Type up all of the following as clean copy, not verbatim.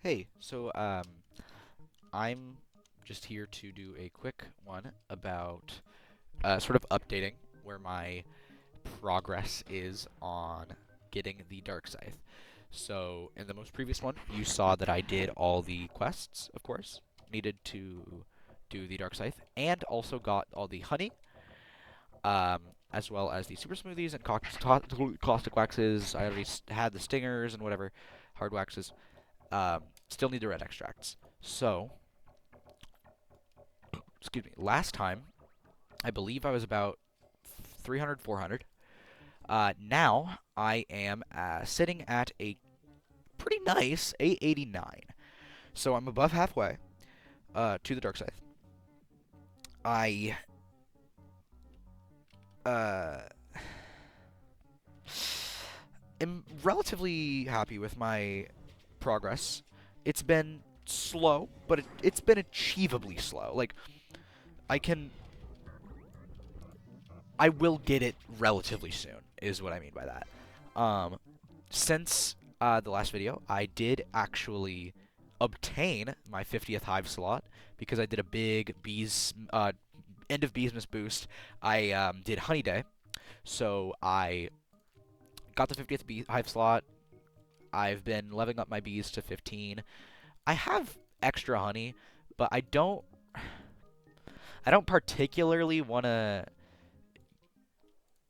Hey, I'm just here to do a quick one about sort of updating where my progress is on getting the Dark Scythe. So, in the most previous one, you saw that I did all the quests, of course, needed to do the Dark Scythe, and also got all the honey, um, as well as the super smoothies and caustic waxes. I already had the stingers and whatever, hard waxes. Still need the red extracts. So, excuse me, last time, I believe I was about 300, 400. Now, I am sitting at a pretty nice 889. So I'm above halfway to the dark side. I uh, am relatively happy with my progress. It's been slow, but it's been achievably slow. Like, I can I will get it relatively soon, is what I mean by that. Since the last video, I did actually obtain my 50th hive slot because I did a big end of Beesmas boost. I did Honey Day, so I got the 50th hive slot. I've been leveling up my bees to 15. I have extra honey, but I don't particularly want to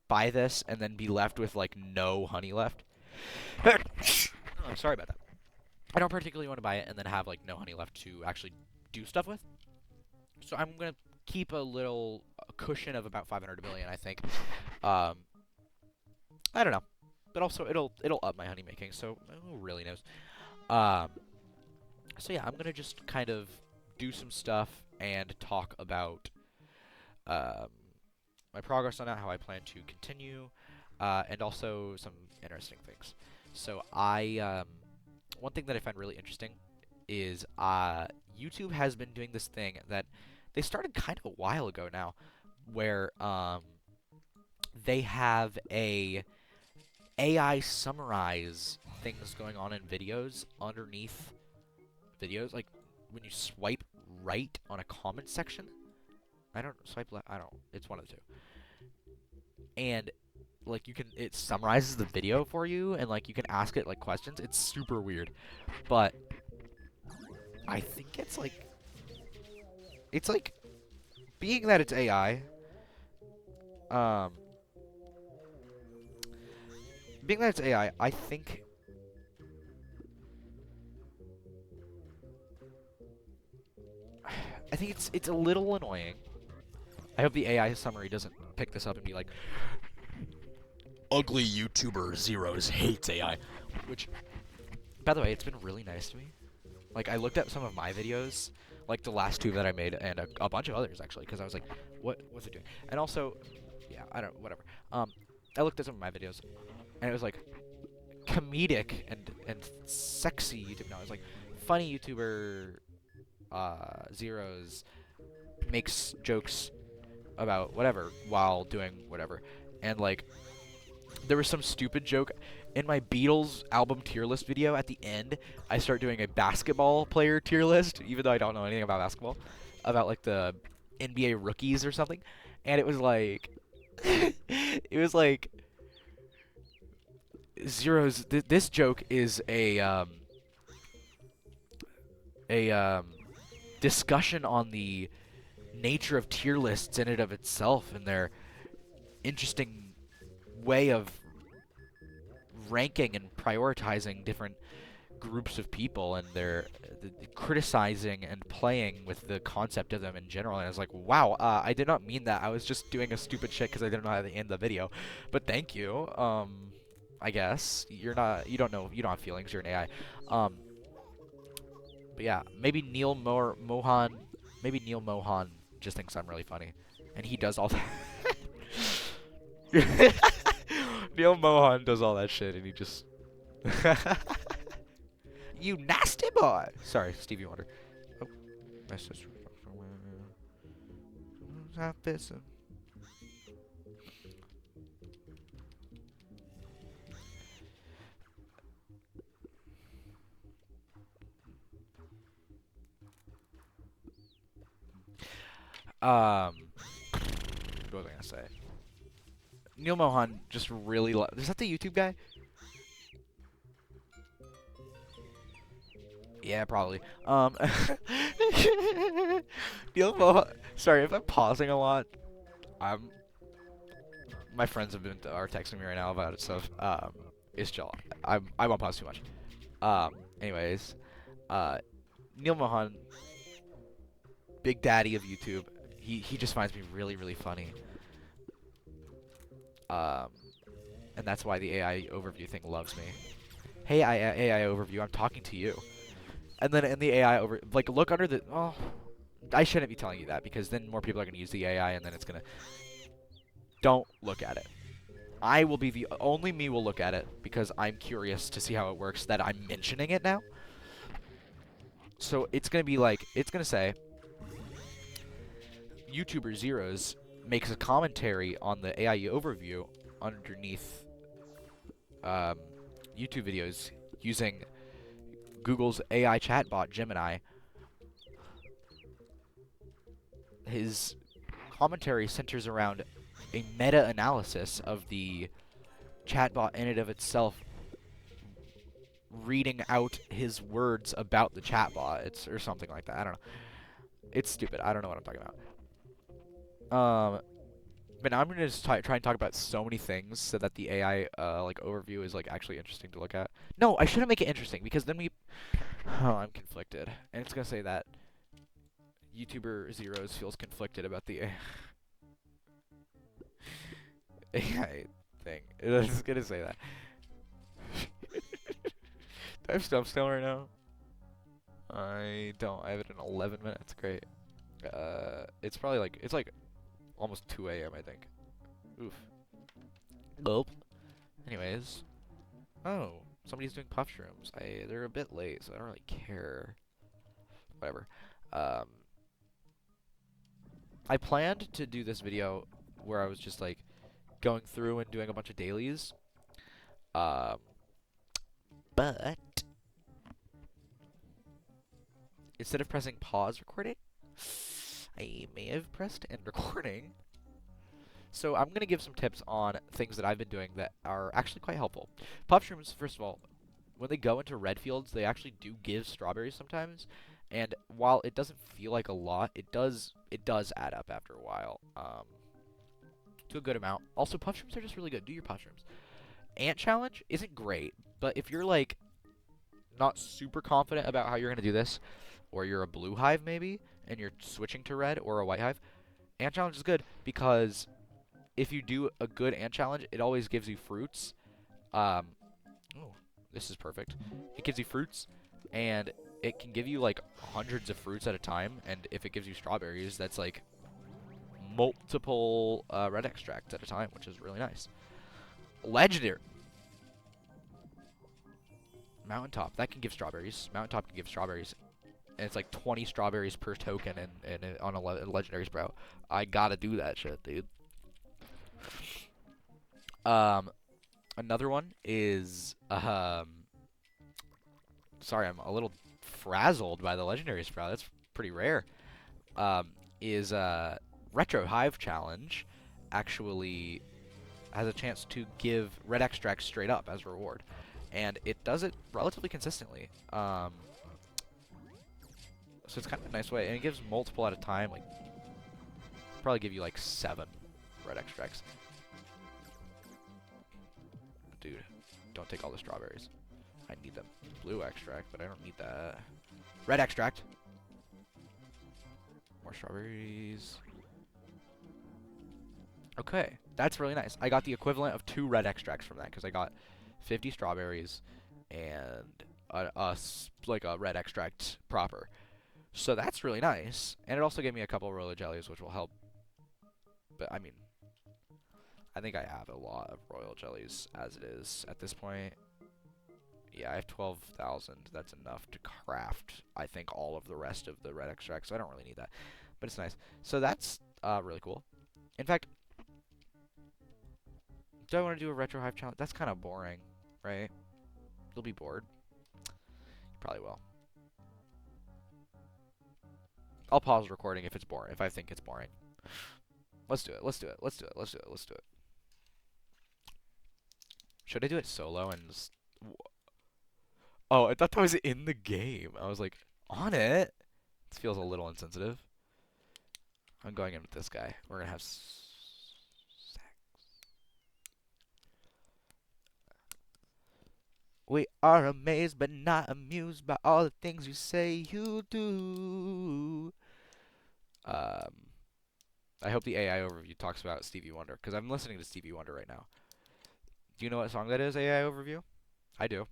buy this and then be left with like no honey left. I'm sorry about that. I don't particularly want to buy it and then have like no honey left to actually do stuff with. So I'm gonna keep a cushion of about 500 million, I think. Um, I don't know, but also it'll up my honey making. So who really knows? Um, so yeah, I'm gonna just kind of do some stuff and talk about um, my progress on that, how I plan to continue, and also some interesting things. So one thing that I find really interesting is YouTube has been doing this thing that they started kind of a while ago now, where they have a AI summarize things going on in videos underneath videos, like when you swipe right on a comment section. I don't swipe left. I don't. It's one of the two. And like it summarizes the video for you, and like you can ask it like questions. It's super weird, but I think it's like being that it's AI. Um, being that it's AI, I think it's a little annoying. I hope the AI summary doesn't pick this up and be like, ugly YouTuber Zeros hates AI. Which, by the way, it's been really nice to me. Like, I looked at some of my videos, like the last two that I made, and a bunch of others actually, because I was like, what's it doing? And also, yeah, I don't, whatever. I looked at some of my videos, and it was like comedic and sexy YouTube. No, it was like funny YouTuber Zeros makes jokes about whatever while doing whatever, and like there was some stupid joke in my Beatles album tier list video. At the end, I start doing a basketball player tier list, even though I don't know anything about basketball, about like the NBA rookies or something. And it was like, it was like zeros. This joke is a discussion on the nature of tier lists in and of itself and their interesting way of ranking and prioritizing different groups of people and they're criticizing and playing with the concept of them in general. And I was like, wow, I did not mean that. I was just doing a stupid shit because I didn't know how to end the video. But thank you. I guess you don't know, you don't have feelings. You're an AI. But yeah, maybe Neil Mohan just thinks I'm really funny, and he does all that. Neil Mohan does all that shit, and he just you nasty boy. Sorry, Stevie Wonder. Oh, my sister. What was I gonna say? Neil Mohan just really is that the YouTube guy? Yeah, probably. Neil Mohan. Sorry if I'm pausing a lot. I'm. My friends are texting me right now about it, so it's chill. I won't pause too much. Anyways, uh, Neil Mohan, big daddy of YouTube. He just finds me really funny. Um, and that's why the AI overview thing loves me. Hey, AI overview, I'm talking to you. And then in the AI like, look under the. Oh, I shouldn't be telling you that because then more people are gonna use the AI, and then it's gonna. Don't look at it. I will be only me will look at it because I'm curious to see how it works. That I'm mentioning it now. So it's gonna be like it's gonna say YouTuber Zeros makes a commentary on the AI overview underneath YouTube videos using Google's AI chatbot Gemini. His commentary centers around a meta-analysis of the chatbot in and of itself, reading out his words about the chatbot, or something like that. I don't know. It's stupid. I don't know what I'm talking about. But now I'm gonna just try and talk about so many things so that the AI like overview is like actually interesting to look at. No, I shouldn't make it interesting because then we. Oh, I'm conflicted, and it's gonna say that YouTuber Zeros feels conflicted about the AI thing. It's gonna say that. Do I have stump still right now? I don't. I have it in 11 minutes. Great. It's probably like it's like almost 2 a.m. I think. Oof. Gulp. Anyways. Oh, somebody's doing puff shrooms. They're a bit late, so I don't really care. Whatever. Um, I planned to do this video where I was just like going through and doing a bunch of dailies. Um, but instead of pressing pause recording, I may have pressed end recording. So I'm going to give some tips on things that I've been doing that are actually quite helpful. Puff shrooms, first of all, when they go into red fields, they actually do give strawberries sometimes. And while it doesn't feel like a lot, it does add up after a while, to a good amount. Also, puff shrooms are just really good. Do your puff shrooms. Ant challenge isn't great, but if you're like not super confident about how you're going to do this, or you're a blue hive maybe, and you're switching to red, or a white hive, ant challenge is good because if you do a good ant challenge, it always gives you fruits. Oh, this is perfect. It gives you fruits, and it can give you like hundreds of fruits at a time. And if it gives you strawberries, that's like multiple red extracts at a time, which is really nice. Legendary. Mountaintop, that can give strawberries. Mountaintop can give strawberries. And it's like 20 strawberries per token on a legendary sprout. I gotta do that shit, dude. Another one is sorry, I'm a little frazzled by the legendary sprout. That's pretty rare. Is Retro Hive Challenge actually has a chance to give red extracts straight up as a reward, and it does it relatively consistently. So it's kind of a nice way, and it gives multiple at a time. Like, probably give you like 7 red extracts. Dude, don't take all the strawberries. I need them. Blue extract, but I don't need that. Red extract. More strawberries. Okay, that's really nice. I got the equivalent of 2 red extracts from that because I got 50 strawberries and like a red extract proper. So that's really nice. And it also gave me a couple of royal jellies, which will help. But I mean, I think I have a lot of royal jellies as it is at this point. Yeah, I have 12,000. That's enough to craft, I think, all of the rest of the red extracts. So I don't really need that. But it's nice. So that's really cool. In fact, do I want to do a retro hive challenge? That's kind of boring, right? You'll be bored. You probably will. I'll pause recording if it's boring. If I think it's boring. Let's do it. Let's do it. Let's do it. Let's do it. Let's do it. Should I do it solo and just... Oh, I thought that was in the game. I was like, on it? This feels a little insensitive. I'm going in with this guy. We're gonna have sex. We are amazed but not amused by all the things you say you do. I hope the AI overview talks about Stevie Wonder, because I'm listening to Stevie Wonder right now. Do you know what song that is, AI overview? I do.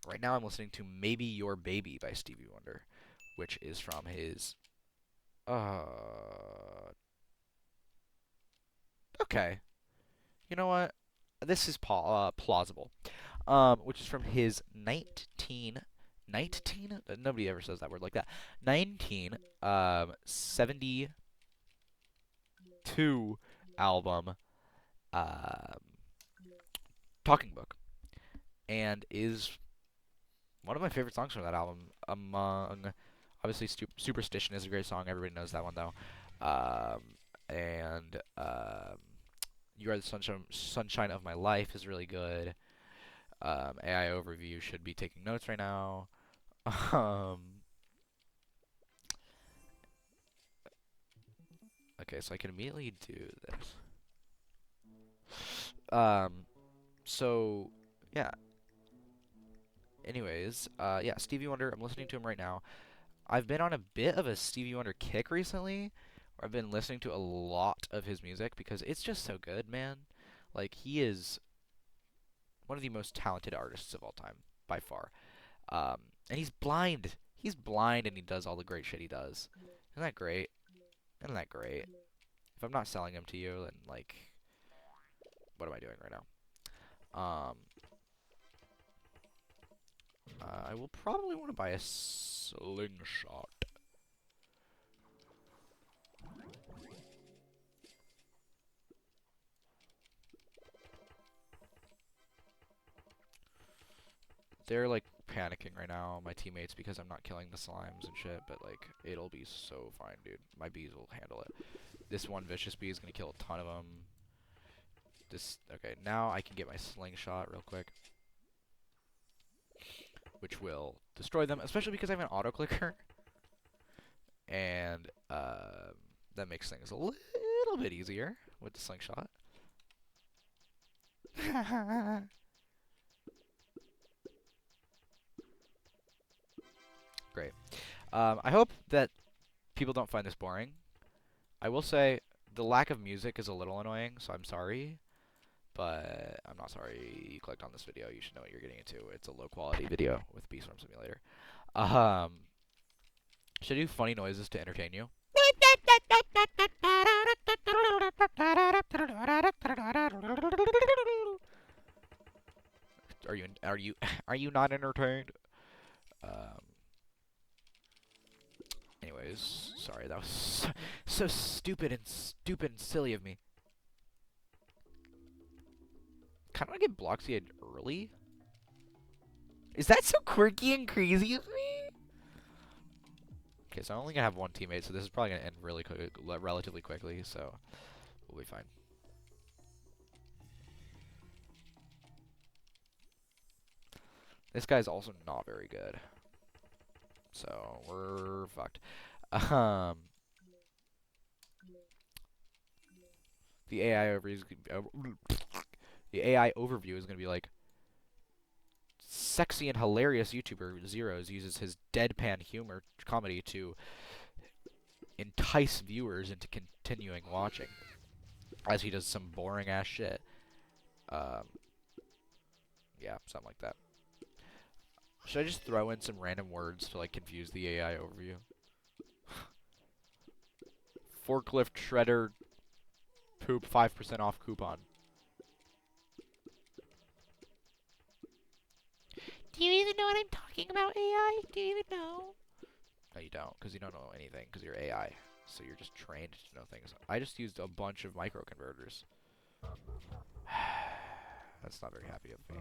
Right now I'm listening to Maybe Your Baby by Stevie Wonder, which is from his... Okay. You know what? This is plausible. Which is from his 19... Nobody ever says that word like that. 1972 album, Talking Book, and is one of my favorite songs from that album. Among, obviously, Superstition is a great song. Everybody knows that one though. And You Are the Sunshine of My Life is really good. AI overview should be taking notes right now. Okay, so I can immediately do this. So yeah. Anyways, yeah, Stevie Wonder. I'm listening to him right now. I've been on a bit of a Stevie Wonder kick recently, where I've been listening to a lot of his music because it's just so good, man. Like, he is one of the most talented artists of all time, by far. And he's blind. He's blind and he does all the great shit he does. Isn't that great? Isn't that great? If I'm not selling him to you, then, like, what am I doing right now? I will probably want to buy a slingshot. They're, like, panicking right now, my teammates, because I'm not killing the slimes and shit, but, like, it'll be so fine, dude. My bees will handle it. This one vicious bee is gonna kill a ton of them. Okay, now I can get my slingshot real quick, which will destroy them, especially because I have an auto-clicker. And, that makes things a little bit easier with the slingshot. Great. I hope that people don't find this boring. I will say the lack of music is a little annoying, so I'm sorry. But I'm not sorry you clicked on this video. You should know what you're getting into. It's a low-quality video with Bee Swarm Simulator. Should I do funny noises to entertain you? Are you not entertained? Anyways, sorry, that was so stupid and silly of me. Kind of want to get Bloxiad early. Is that so quirky and crazy of me? Okay, so I'm only gonna have one teammate, so this is probably gonna end really relatively quickly. So we'll be fine. This guy's also not very good, so we're fucked. The AI overview is gonna be like, sexy and hilarious YouTuber Zeros uses his deadpan humor comedy to entice viewers into continuing watching, as he does some boring ass shit. Yeah, something like that. Should I just throw in some random words to, like, confuse the AI overview? Forklift shredder poop 5% off coupon. Do you even know what I'm talking about, AI? Do you even know? No, you don't, because you don't know anything, because you're AI. So you're just trained to know things. I just used a bunch of microconverters. That's not very happy of me.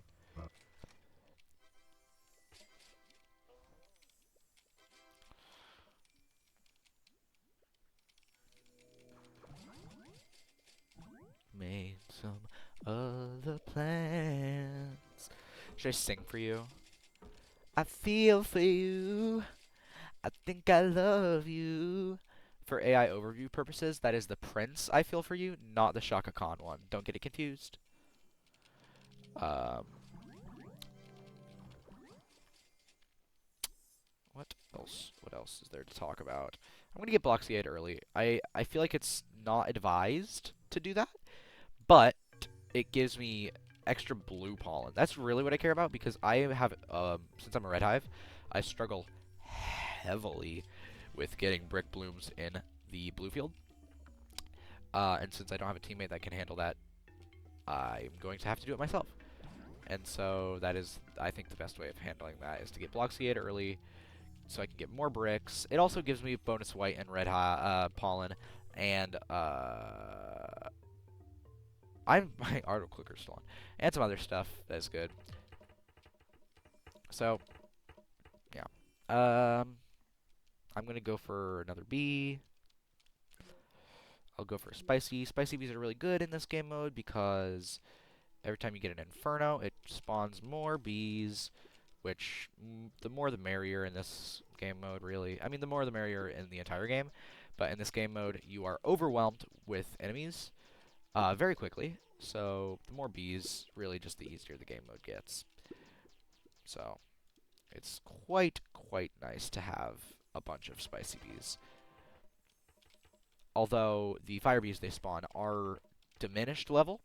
Made some other plans. Should I sing for you? I feel for you. I think I love you. For AI overview purposes, that is the Prince I feel for you, not the Shaka Khan one. Don't get it confused. Um, what else? What else is there to talk about? I'm gonna get Bloxiate early. I feel like it's not advised to do that, but it gives me extra blue pollen. That's really what I care about because I have since I'm a red hive, I struggle heavily with getting brick blooms in the blue field. And since I don't have a teammate that can handle that, I'm going to have to do it myself. And so that is, I think, the best way of handling that is to get Bloxiate early so I can get more bricks. It also gives me bonus white and red pollen, and my auto clicker's still on, and some other stuff that's good. So, yeah. I'm gonna go for another bee. I'll go for a spicy. Spicy bees are really good in this game mode because every time you get an inferno, it spawns more bees, which the more the merrier in this game mode, really. I mean, the more the merrier in the entire game, but in this game mode, you are overwhelmed with enemies very quickly. So the more bees, really, just the easier the game mode gets. So it's quite nice to have a bunch of spicy bees. Although the fire bees they spawn are diminished level,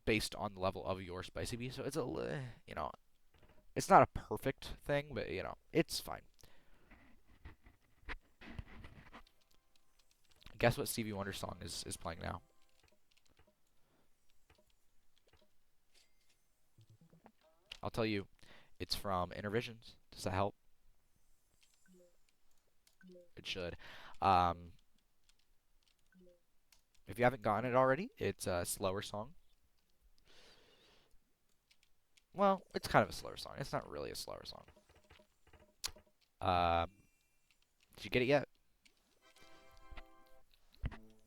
based on the level of your spicy bee. So it's a, you know, it's not a perfect thing, but you know, it's fine. Guess what Stevie Wonder's song is playing now? I'll tell you, it's from Intervisions. Does that help? It should. If you haven't gotten it already, it's a slower song. Well, it's kind of a slower song. It's not really a slower song. Did you get it yet?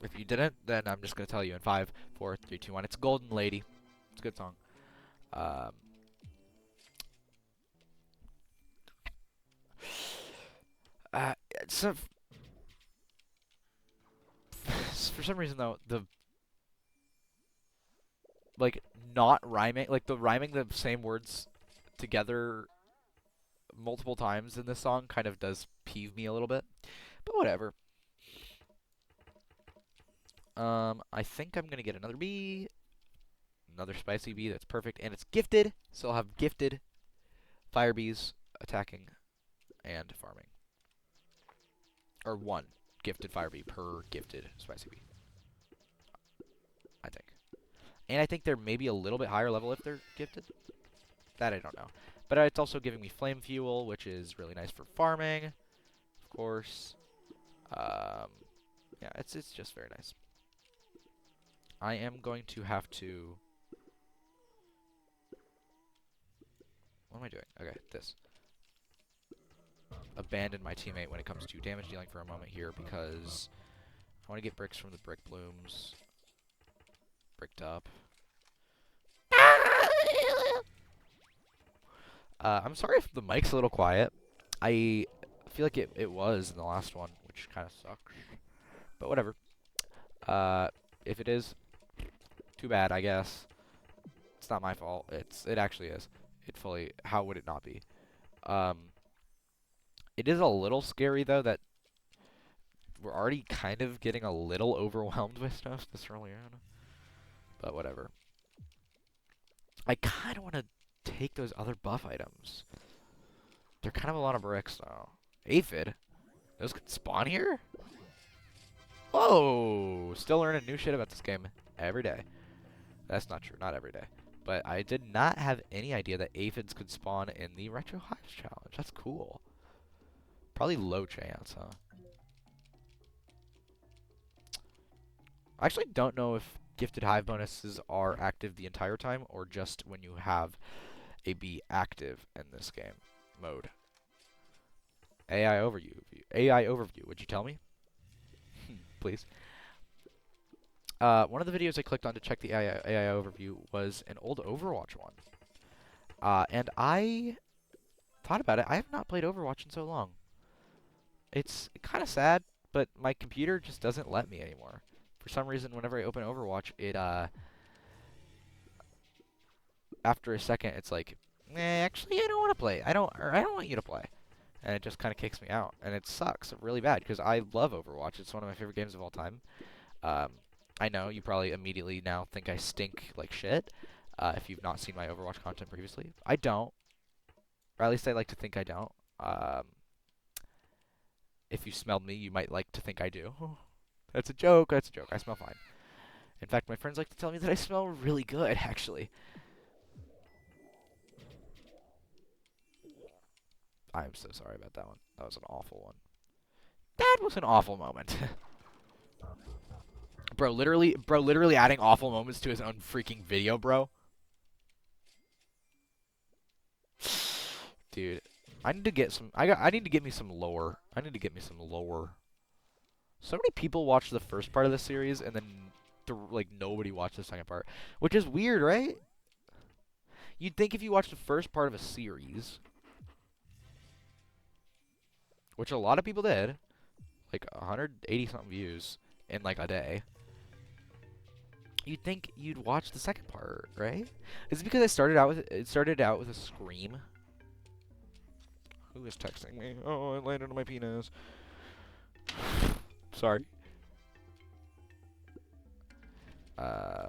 If you didn't, then I'm just gonna tell you in 5, 4, 3, 2, 1. It's Golden Lady. It's a good song. So for some reason though, the not rhyming, the rhyming the same words together multiple times in this song kind of does peeve me a little bit. But whatever. I think I'm gonna get another bee. Another spicy bee that's perfect, and it's gifted, so I'll have gifted fire bees attacking and farming. Or one gifted fire bee per gifted spicy bee, I think. And I think they're maybe a little bit higher level if they're gifted. That I don't know. But it's also giving me flame fuel, which is really nice for farming, of course. Yeah, it's just very nice. I am going to have to... What am I doing? Okay, this. Abandon my teammate when it comes to damage dealing for a moment here because I want to get bricks from the brick blooms. Bricked up. I'm sorry if the mic's a little quiet. I feel like it was in the last one, which kind of sucks. But whatever. If it is, too bad, I guess. It's not my fault. It actually is. How would it not be? It is a little scary, though, that we're already kind of getting a little overwhelmed with stuff this early on. But whatever. I kind of want to take those other buff items. They're kind of a lot of bricks, though. Aphid? Those could spawn here? Whoa! Still learning new shit about this game every day. That's not true. Not every day. But I did not have any idea that aphids could spawn in the Retro Hives challenge. That's cool. Probably low chance, huh? I actually don't know if gifted hive bonuses are active the entire time or just when you have a bee active in this game mode. AI overview. AI overview. Would you tell me? Please. One of the videos I clicked on to check the AI overview was an old Overwatch one. And I thought about it. I have not played Overwatch in so long. It's kind of sad, but my computer just doesn't let me anymore. For some reason, whenever I open Overwatch, it after a second, it's like, actually, I don't want to play. I don't want you to play, and it just kind of kicks me out, and it sucks really bad because I love Overwatch. It's one of my favorite games of all time. Um, I know you probably immediately now think I stink like shit if you've not seen my Overwatch content previously. I don't, or at least I like to think I don't. If you smelled me, you might like to think I do. That's a joke. That's a joke. I smell fine. In fact, my friends like to tell me that I smell really good, actually. I'm so sorry about that one. That was an awful one. That was an awful moment. Bro, literally adding awful moments to his own freaking video, bro. Dude, I need to get some. I need to get me some lore. I need to get me some lore. So many people watch the first part of the series and then like nobody watched the second part, which is weird, right? You'd think if you watched the first part of a series, which a lot of people did, like 180 something views in like a day, you'd think you'd watch the second part, right? Is it because it started out with a scream? Who is texting me? Oh, I landed on my penis. Sorry. I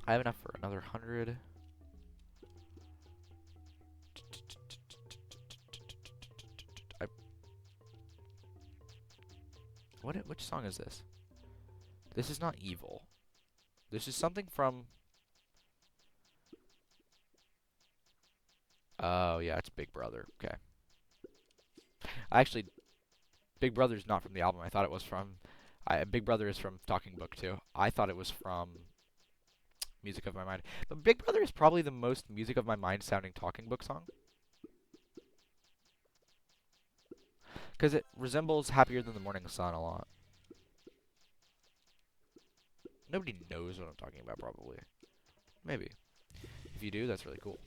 have enough for another 100. Which song is this? This is not Evil. This is something from... Oh, yeah, it's Big Brother. Okay. Actually, Big Brother's not from the album. I thought it was from... Big Brother is from Talking Book, too. I thought it was from Music of My Mind. But Big Brother is probably the most Music of My Mind sounding Talking Book song. Because it resembles Happier Than the Morning Sun a lot. Nobody knows what I'm talking about, probably. Maybe. If you do, that's really cool.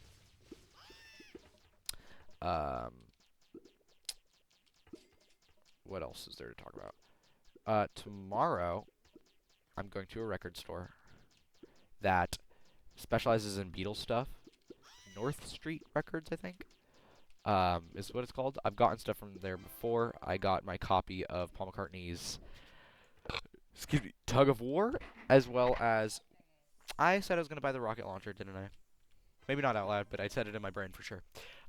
What else is there to talk about? Tomorrow, I'm going to a record store that specializes in Beatles stuff. North Street Records, I think, is what it's called. I've gotten stuff from there before. I got my copy of Paul McCartney's, excuse me, Tug of War, as well as I said I was going to buy the rocket launcher, didn't I? Maybe not out loud, but I said it in my brain for sure.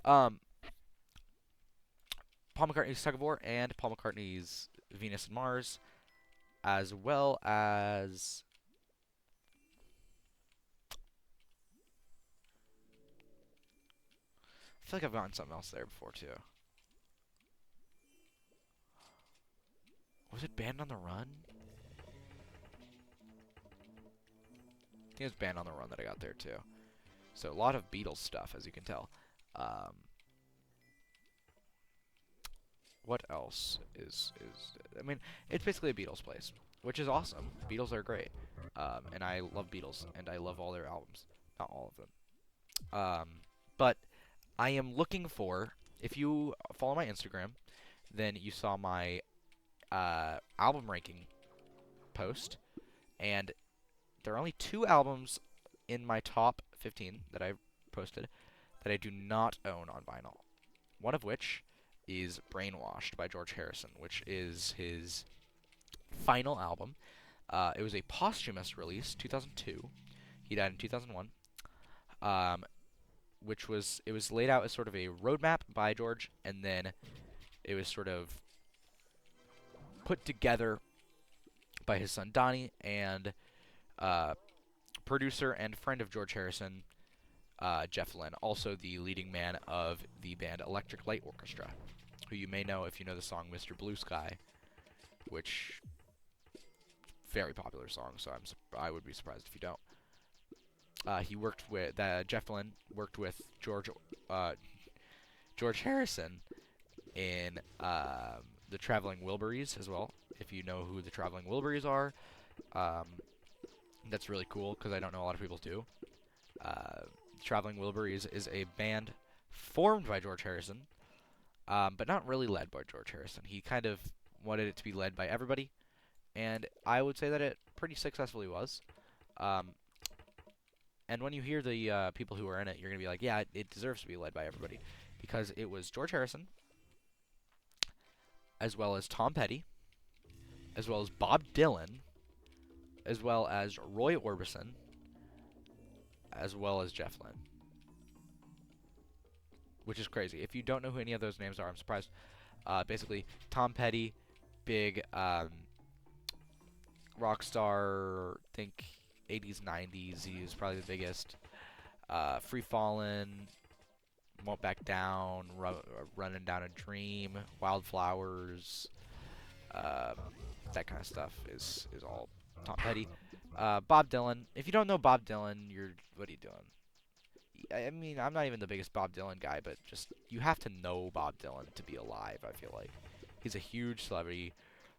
Paul McCartney's Tug of War and Paul McCartney's Venus and Mars, as well as... I feel like I've gotten something else there before, too. Was it Band on the Run? I think it was Band on the Run that I got there, too. So a lot of Beatles stuff, as you can tell. What else is... I mean, it's basically a Beatles place, which is awesome. Beatles are great. And I love Beatles, and I love all their albums. Not all of them. But I am looking for... If you follow my Instagram, then you saw my album ranking post, and there are only 2 albums in my top 15 that I've posted that I do not own on vinyl. One of which is Brainwashed by George Harrison, which is his final album. It was a posthumous release, 2002. He died in 2001. It was laid out as sort of a roadmap by George, and then it was sort of put together by his son Donnie and producer and friend of George Harrison, Jeff Lynne, also the leading man of the band Electric Light Orchestra, who you may know if you know the song Mr. Blue Sky, which very popular song, so I would be surprised if you don't. He worked with Jeff Lynne worked with George Harrison in the Traveling Wilburys as well. If you know who the Traveling Wilburys are, um, that's really cool because I don't know a lot of people do. Traveling Wilburys is a band formed by George Harrison, but not really led by George Harrison. He kind of wanted it to be led by everybody, and I would say that it pretty successfully was. Um, and when you hear the people who are in it, you're going to be like, yeah, it deserves to be led by everybody, because it was George Harrison, as well as Tom Petty, as well as Bob Dylan, as well as Roy Orbison, as well as Jeff Lynne, which is crazy. If you don't know who any of those names are, I'm surprised. Basically, Tom Petty, big rock star, think 80s, 90s. He was probably the biggest. Free Fallin', Won't Back Down, Running Down a Dream, Wildflowers, that kind of stuff is all Tom Petty. Bob Dylan. If you don't know Bob Dylan, what are you doing? I mean, I'm not even the biggest Bob Dylan guy, but just you have to know Bob Dylan to be alive, I feel like. He's a huge celebrity,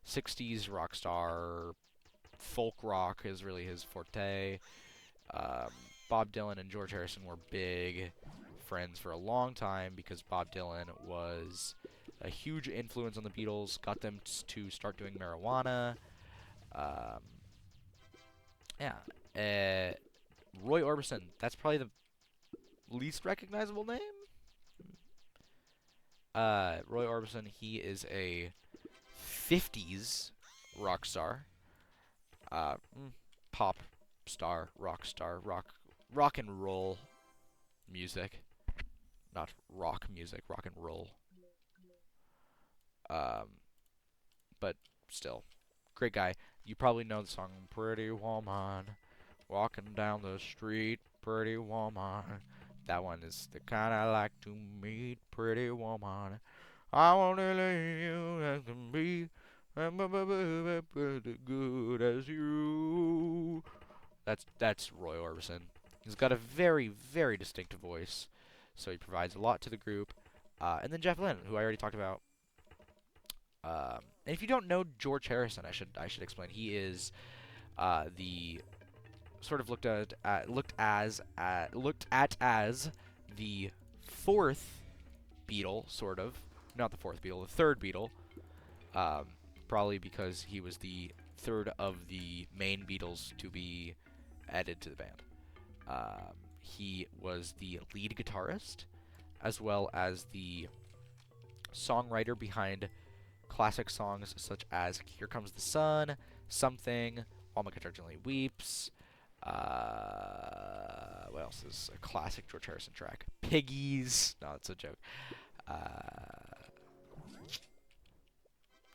60s rock star, folk rock is really his forte. Um, Bob Dylan and George Harrison were big friends for a long time because Bob Dylan was a huge influence on the Beatles, got them to start doing marijuana. Um, yeah. Roy Orbison, that's probably the least recognizable name. Roy Orbison, he is a 50s rock star. Uh, Pop star, rock and roll music. Not rock music, rock and roll. Um, but still, great guy. You probably know the song Pretty Woman, walking down the street, pretty woman. That one is the kind I like to meet, pretty woman. I want to let you as can be, pretty good as you. That's Roy Orbison. He's got a very, very distinctive voice, so he provides a lot to the group. And then Jeff Lynne, who I already talked about. And if you don't know George Harrison, I should explain. He is the sort of looked at as the fourth Beatle, sort of. Not the fourth Beatle, the third Beatle. Probably because he was the third of the main Beatles to be added to the band. He was the lead guitarist, as well as the songwriter behind classic songs such as Here Comes the Sun, Something, While My Guitar Gently Weeps. What else is a classic George Harrison track? Piggies. No, that's a joke.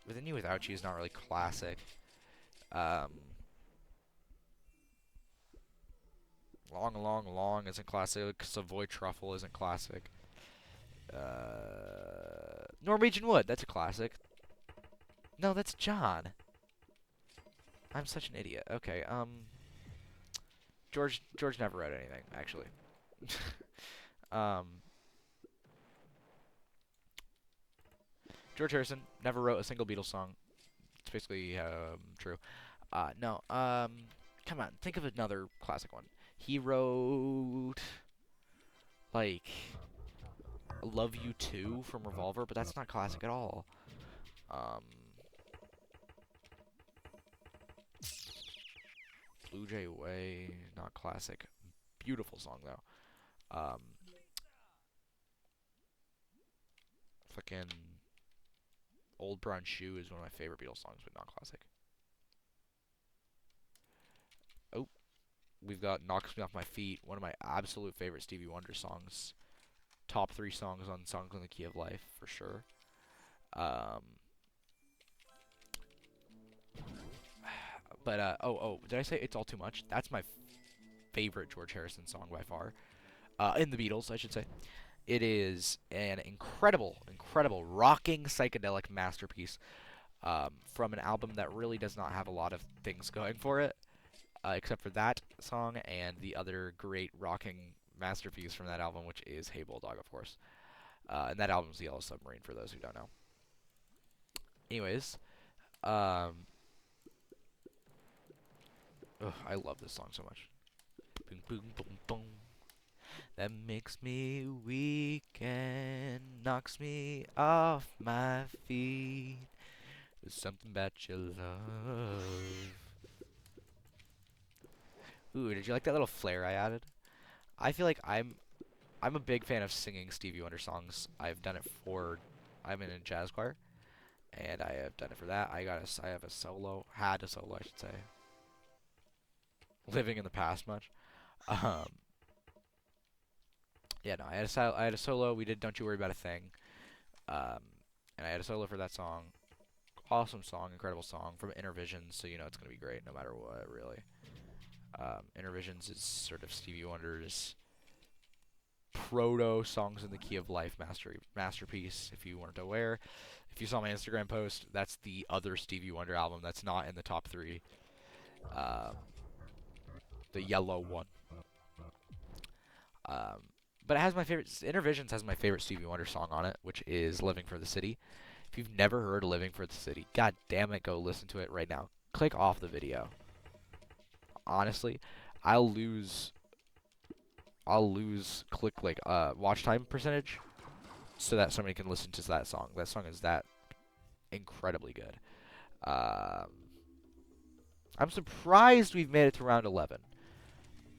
Within You Without You is not really classic. Long, Long, Long isn't classic. Savoy Truffle isn't classic. Norwegian Wood, that's a classic. No, that's John. I'm such an idiot. Okay, George never wrote anything, actually. George Harrison never wrote a single Beatles song. It's basically true. No. Come on, think of another classic one. He wrote like Love You Too from Revolver, but that's not classic at all. Blue Jay Way, not classic. Beautiful song though. Fucking Old Brown Shoe is one of my favorite Beatles songs, but not classic. Oh, we've got Knocks Me Off My Feet, one of my absolute favorite Stevie Wonder songs. Top 3 songs on Songs in the Key of Life, for sure. Did I say It's All Too Much? That's my favorite George Harrison song by far. In the Beatles, I should say. It is an incredible, incredible, rocking psychedelic masterpiece. from an album that really does not have a lot of things going for it, except for that song and the other great rocking masterpiece from that album, which is Hey Bulldog, of course. And that album's The Yellow Submarine, for those who don't know. Anyways, ugh, I love this song so much. Boom, boom, boom, boom. That makes me weak and knocks me off my feet. There's something about your love. Ooh, did you like that little flair I added? I feel like I'm a big fan of singing Stevie Wonder songs. I've done it for I'm in a jazz choir, and I have done it for that. I have a solo, had a solo, I should say. Living in the past much. Um, yeah, no, I had a solo. We did Don't You Worry About a Thing. Um, and I had a solo for that song. Awesome song, incredible song from Intervisions, so you know it's gonna be great no matter what, really. Intervisions is sort of Stevie Wonder's proto Songs in the Key of Life masterpiece. If you weren't aware, if you saw my Instagram post, that's the other Stevie Wonder album that's not in the top 3. Um, the yellow one. Um, but it has my favorite. Intervisions has my favorite Stevie Wonder song on it, which is "Living for the City." If you've never heard "Living for the City," god damn it, go listen to it right now. Click off the video. Honestly, I'll lose click like watch time percentage so that somebody can listen to that song. That song is that incredibly good. Um, I'm surprised we've made it to round 11.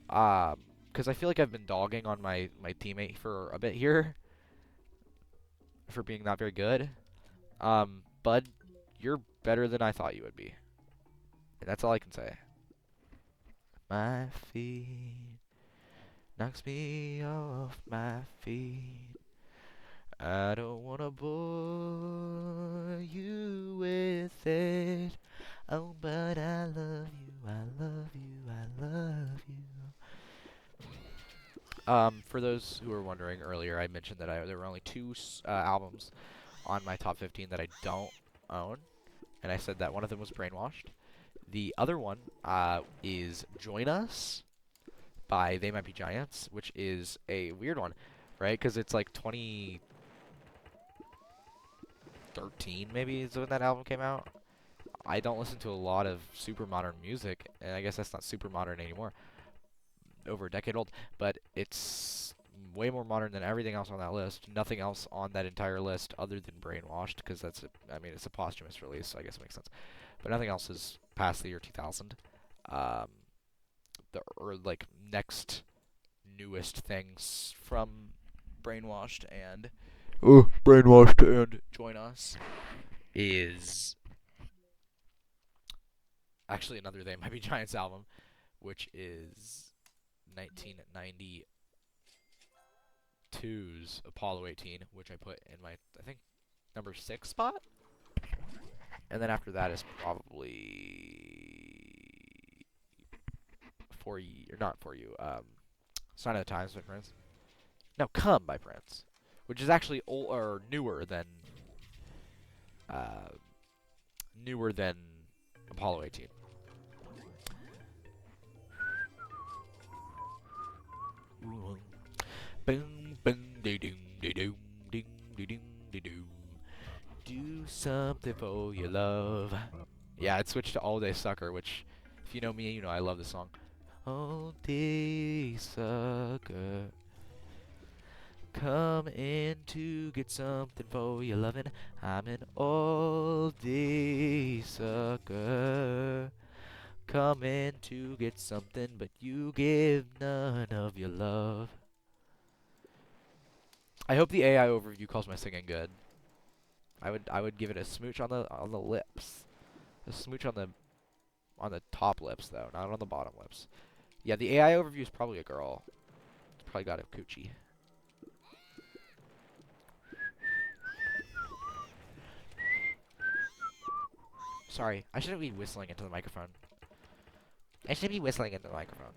Because I feel like I've been dogging on my teammate for a bit here for being not very good. Bud, you're better than I thought you would be. And that's all I can say. My feet knocks me off my feet. I don't wanna bore you with it. Oh, but I love you, I love you, I love you. For those who were wondering earlier, I mentioned that there were only 2 albums on my top 15 that I don't own, and I said that one of them was Brainwashed. The other one is Join Us by They Might Be Giants, which is a weird one, right? Because it's like 2013 maybe is when that album came out. I don't listen to a lot of super modern music, and I guess that's not super modern anymore. Over a decade old, but it's way more modern than everything else on that list. Nothing else on that entire list other than Brainwashed, because I mean, it's a posthumous release, so I guess it makes sense. But nothing else is past the year 2000. Like next newest things from Brainwashed and Join Us is actually another They Might Be Giants album, which is 1992's Apollo 18, which I put in my, I think, number 6 spot. And then after that is probably For You, or not For You, Sign of the Times by Prince. No, Come by Prince, which is actually newer than Apollo 18. Boom, boom, dee doom, dee doom, ding, dee doom, dee doom. Do something for your love. Yeah, it switched to All Day Sucker, which, if you know me, you know I love this song. All Day Sucker, come in to get something for your lovin'. I'm an all day sucker. Come in to get something, but you give none of your love. I hope the AI overview calls my singing good. I would give it a smooch on the lips. A smooch on the top lips though, not on the bottom lips. Yeah, the AI overview is probably a girl. It's probably got a coochie. Sorry, I shouldn't be whistling into the microphone. I shouldn't be whistling into the microphone.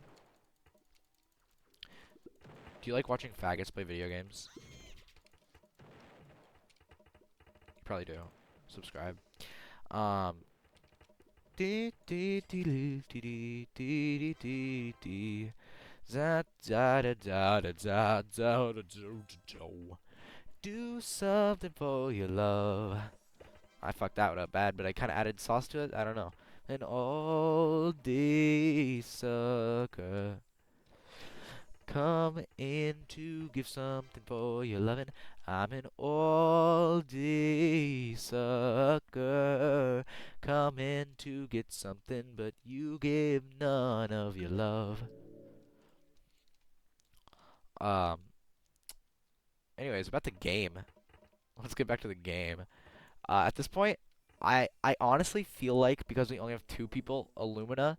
Do you like watching faggots play video games? You probably do. Subscribe. Um. Dee dee dee dee dee dee dee dee dee. Da da da da da da da da da. Do something for your love. I fucked that one up bad, but I kind of added sauce to it. I don't know. An all-day sucker. Come in to give something for your loving. I'm an all-day sucker. Come in to get something, but you give none of your love. Um. Anyways, about the game. Let's get back to the game. At this point, I honestly feel like because we only have two people, Illumina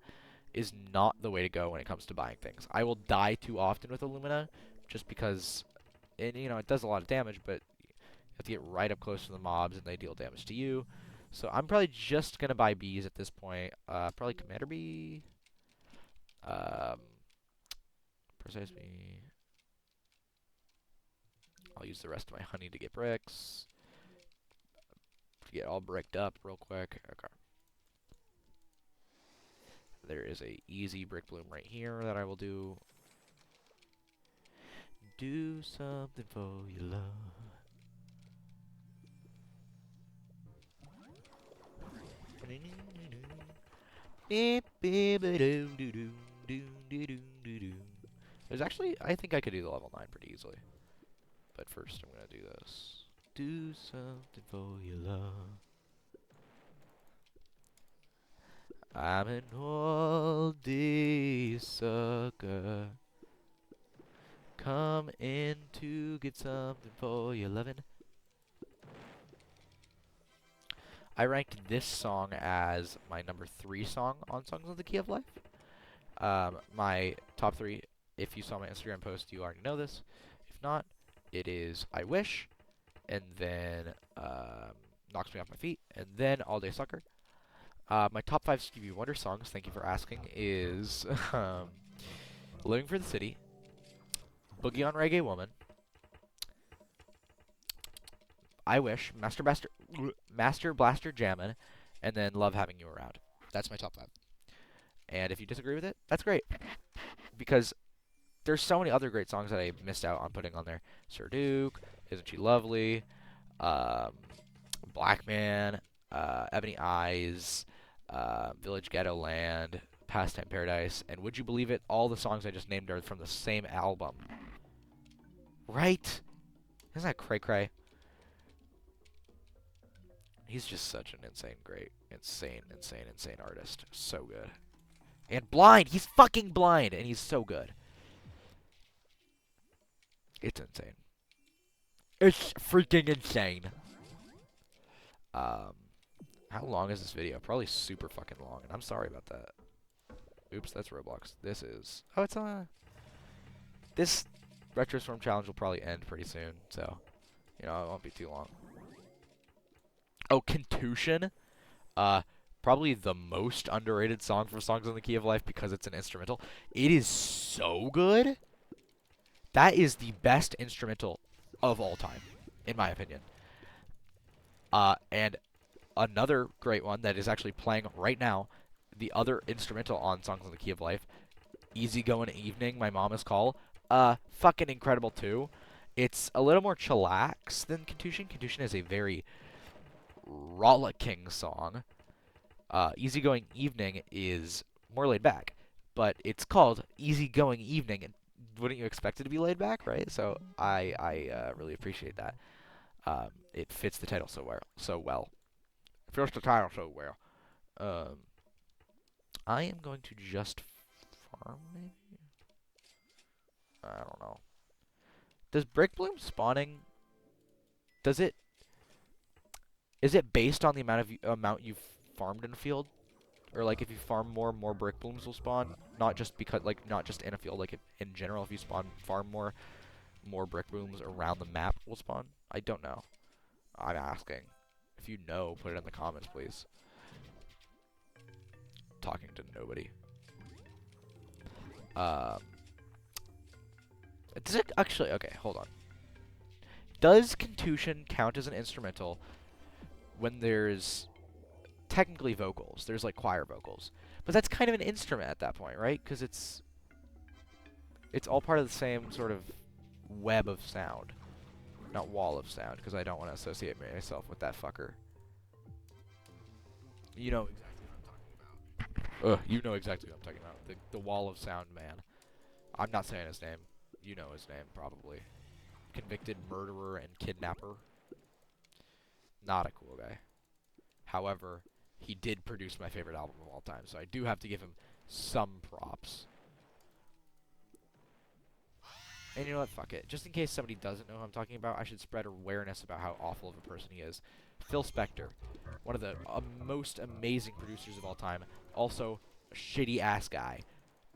is not the way to go when it comes to buying things. I will die too often with Illumina, just because it does a lot of damage, but you have to get right up close to the mobs and they deal damage to you. So I'm probably just gonna buy bees at this point. Probably Commander Bee, um, Precise Bee. I'll use the rest of my honey to get bricks. To get all bricked up real quick. Okay. There is a easy brick bloom right here that I will do. Do something for your love. There's actually, I think I could do the level 9 pretty easily. But first, I'm gonna do this. Do something for your love. I'm an all-day sucker. Come in to get something for your loving. I ranked this song as my number 3 song on Songs of the Key of Life. My top 3, if you saw my Instagram post, you already know this. If not, it is I Wish, and then Knocks Me Off My Feet, and then All Day Sucker. My top 5 Stevie Wonder songs, thank you for asking, is Living for the City, Boogie on Reggae Woman, I Wish, Master Blaster Jammin', and then Love Having You Around. That's my top 5. And if you disagree with it, that's great. Because there's so many other great songs that I missed out on putting on there. Sir Duke, Isn't She Lovely, Black Man, Ebony Eyes, Village Ghetto Land, Pastime Paradise, and would you believe it, all the songs I just named are from the same album. Right? Isn't that cray-cray? He's just such an insane artist. So good. And blind! He's fucking blind! And he's so good. It's insane. It's freaking insane. How long is this video? Probably super fucking long, and I'm sorry about that. Oops, that's Roblox. This is... Oh, it's this Retro Storm challenge will probably end pretty soon, so... it won't be too long. Oh, Contusion. Probably the most underrated song for Songs on the Key of Life because it's an instrumental. It is so good. That is the best instrumental of all time, in my opinion. And another great one that is actually playing right now, the other instrumental on Songs on the Key of Life, Easygoing Evening, My Mama's Call. Fucking incredible too. It's a little more chillax than Contusion. Contusion is a very rollicking song. Easygoing Evening is more laid back, but it's called Easygoing Evening, and wouldn't you expect it to be laid back, right? So I really appreciate that. It fits the title so well. It fits the title so well. I am going to just farm, maybe? I don't know. Does Brick Bloom spawning... Is it based on the amount you've farmed in a field? Or like if you farm more Brick Blooms will spawn? Not just in a field, like in general, if you farm more Brick Blooms around the map will spawn? I don't know. I'm asking. If you know, put it in the comments, please. Talking to nobody. Does it actually... Okay, hold on. Does Contusion count as an instrumental when there's technically vocals. There's like choir vocals, but that's kind of an instrument at that point, right? Because it's all part of the same sort of web of sound, not wall of sound, because I don't want to associate myself with that fucker. You know exactly what I'm talking about. You know exactly what I'm talking about. The wall of sound man. I'm not saying his name. You know his name, probably. Convicted murderer and kidnapper. Not a cool guy. However, he did produce my favorite album of all time, so I do have to give him some props. And you know what? Fuck it. Just in case somebody doesn't know who I'm talking about, I should spread awareness about how awful of a person he is. Phil Spector. One of the most amazing producers of all time. Also, a shitty-ass guy.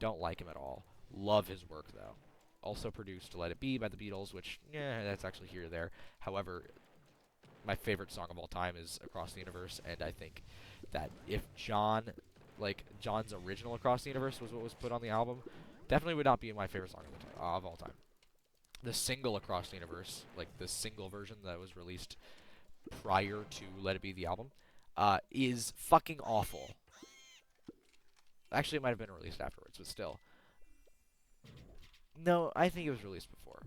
Don't like him at all. Love his work, though. Also produced Let It Be by the Beatles, which, yeah, that's actually here or there. However, my favorite song of all time is Across the Universe, and I think that if John's original Across the Universe was what was put on the album, definitely would not be my favorite song of all time. The single Across the Universe, like the single version that was released prior to Let It Be the album, is fucking awful. Actually, it might have been released afterwards, but still. No, I think it was released before.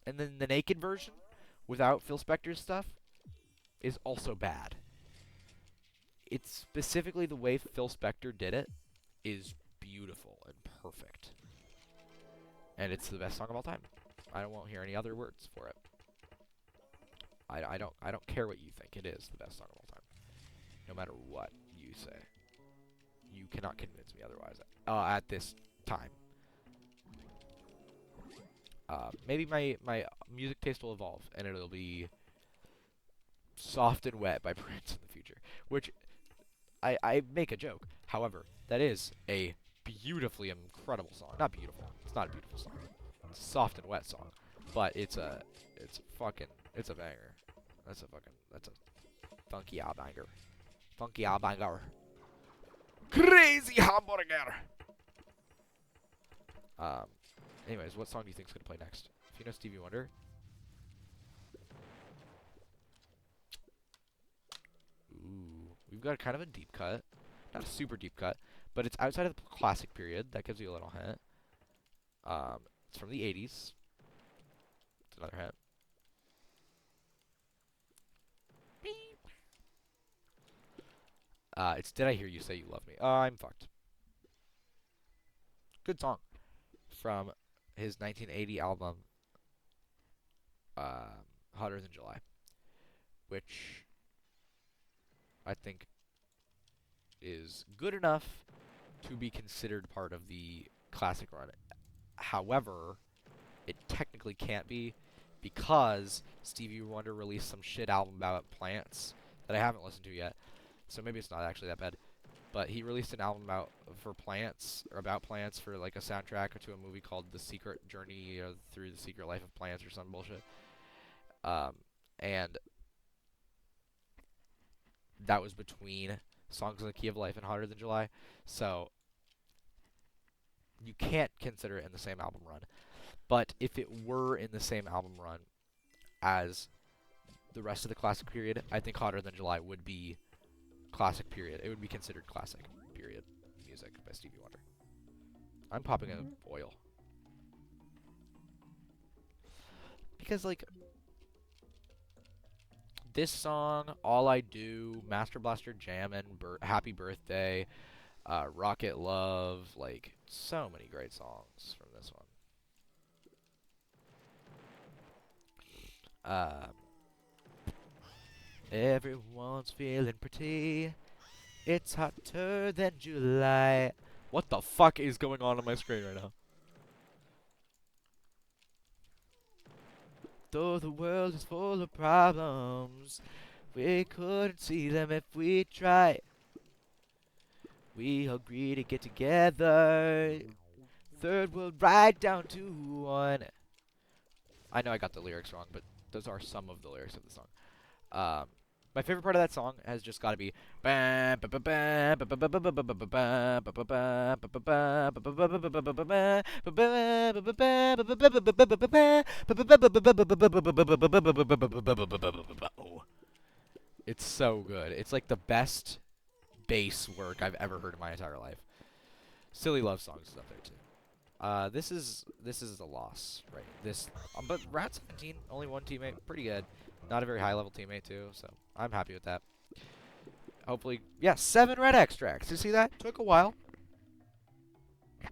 And then the naked version, without Phil Spector's stuff, is also bad. It's specifically the way Phil Spector did it is beautiful and perfect. And it's the best song of all time. I won't hear any other words for it. I don't care what you think. It is the best song of all time. No matter what you say. You cannot convince me otherwise at this time. Maybe my music taste will evolve, and it'll be Soft and Wet by Prince in the future. Which, I make a joke. However, that is a beautifully incredible song. Not beautiful. It's not a beautiful song. It's a Soft and Wet song. But it's a banger. That's a funky all banger. Funky all banger. Crazy hamburger! Anyways, what song do you think's gonna play next? If you know Stevie Wonder. Ooh, we've got kind of a deep cut. Not a super deep cut, but it's outside of the classic period. That gives you a little hint. It's from the 80s. It's another hint. It's Did I Hear You Say You Love Me? I'm fucked. Good song. From his 1980 album, Hotter Than July. Which I think is good enough to be considered part of the classic run. However, it technically can't be because Stevie Wonder released some shit album about plants that I haven't listened to yet. So maybe it's not actually that bad. But he released an album about plants for like a soundtrack to a movie called The Secret Journey Through the Secret Life of Plants or some bullshit. And that was between Songs in the Key of Life and Hotter Than July. So you can't consider it in the same album run. But if it were in the same album run as the rest of the classic period, I think Hotter Than July would be classic period. It would be considered classic period music by Stevie Wonder. I'm popping in oil. Because, like, this song, All I Do, Master Blaster Jammin', Happy Birthday, Rocket Love, like, so many great songs from this one. Everyone's feeling pretty. It's hotter than July. What the fuck is going on my screen right now? Though the world is full of problems, we couldn't see them if we tried. We agree to get together. Third world right down to one. I know I got the lyrics wrong, but those are some of the lyrics of the song. My favorite part of that song has just got to be It's so good. It's like the best bass work I've ever heard in my entire life. Silly Love Songs is up there too. This is a loss, right? But Rat 17, only one teammate, pretty good. Not a very high level teammate too, so I'm happy with that. Hopefully, yeah, 7 red extracts. You see that? Took a while.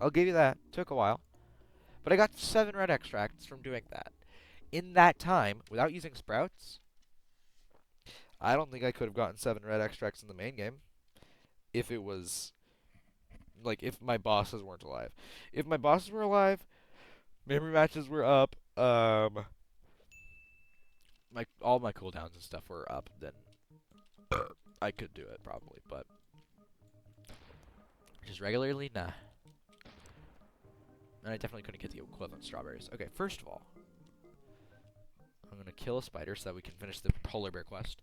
I'll give you that. Took a while, but I got 7 red extracts from doing that. In that time, without using sprouts, I don't think I could have gotten 7 red extracts in the main game if it was like if my bosses weren't alive. If my bosses were alive, memory matches were up, my all my cooldowns and stuff were up, then I could do it probably, but just regularly, nah. And I definitely couldn't get the equivalent strawberries. Okay, first of all, I'm gonna kill a spider so that we can finish the polar bear quest.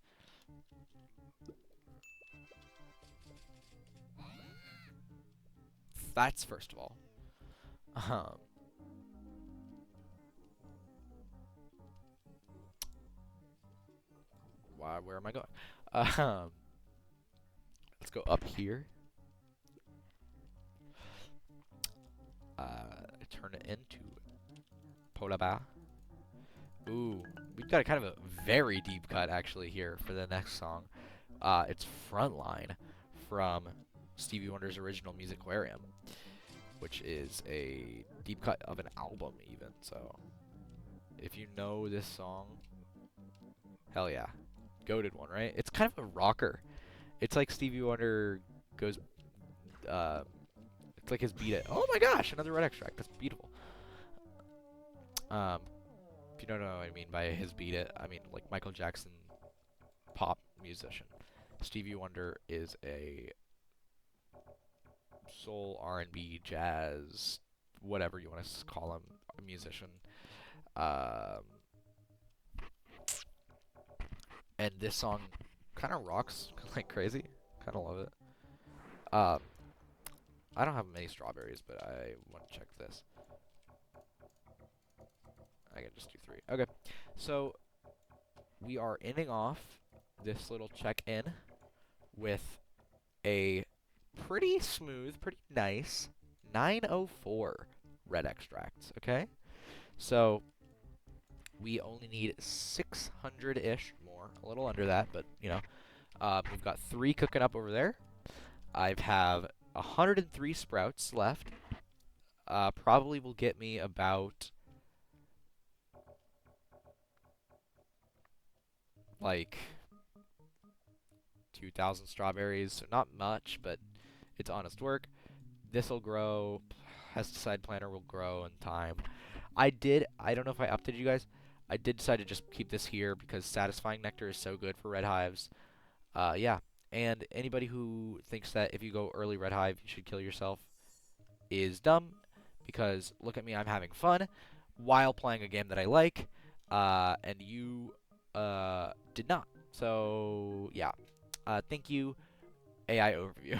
That's first of all. Where am I going? Let's go up here. Turn it into polar bear. Ooh, we've got a kind of a very deep cut actually here for the next song. It's Frontline from Stevie Wonder's original Musicarium, which is a deep cut of an album even. So, if you know this song, hell yeah, goated one, right? It's kind of a rocker. It's like Stevie Wonder goes, it's like his Beat It. Oh my gosh, another red extract. That's beautiful. If you don't know what I mean by his Beat It, I mean like Michael Jackson pop musician. Stevie Wonder is a soul, R&B, jazz, whatever you want to call him, a musician. And this song kind of rocks like crazy. Kind of love it. I don't have many strawberries, but I want to check this. I can just do 3. Okay, so we are ending off this little check-in with a pretty smooth, pretty nice 904 red extracts, okay? So we only need 600-ish more, a little under that, but, you know. We've got 3 cooking up over there. I have 103 sprouts left. Probably will get me about like 2,000 strawberries, so not much, but it's honest work. This'll grow. Pesticide planter will grow in time. I don't know if I updated you guys. I did decide to just keep this here because satisfying nectar is so good for red hives. Yeah. And anybody who thinks that if you go early red hive, you should kill yourself is dumb, because look at me, I'm having fun while playing a game that I like, and you did not. So, yeah. Thank you, AI overview.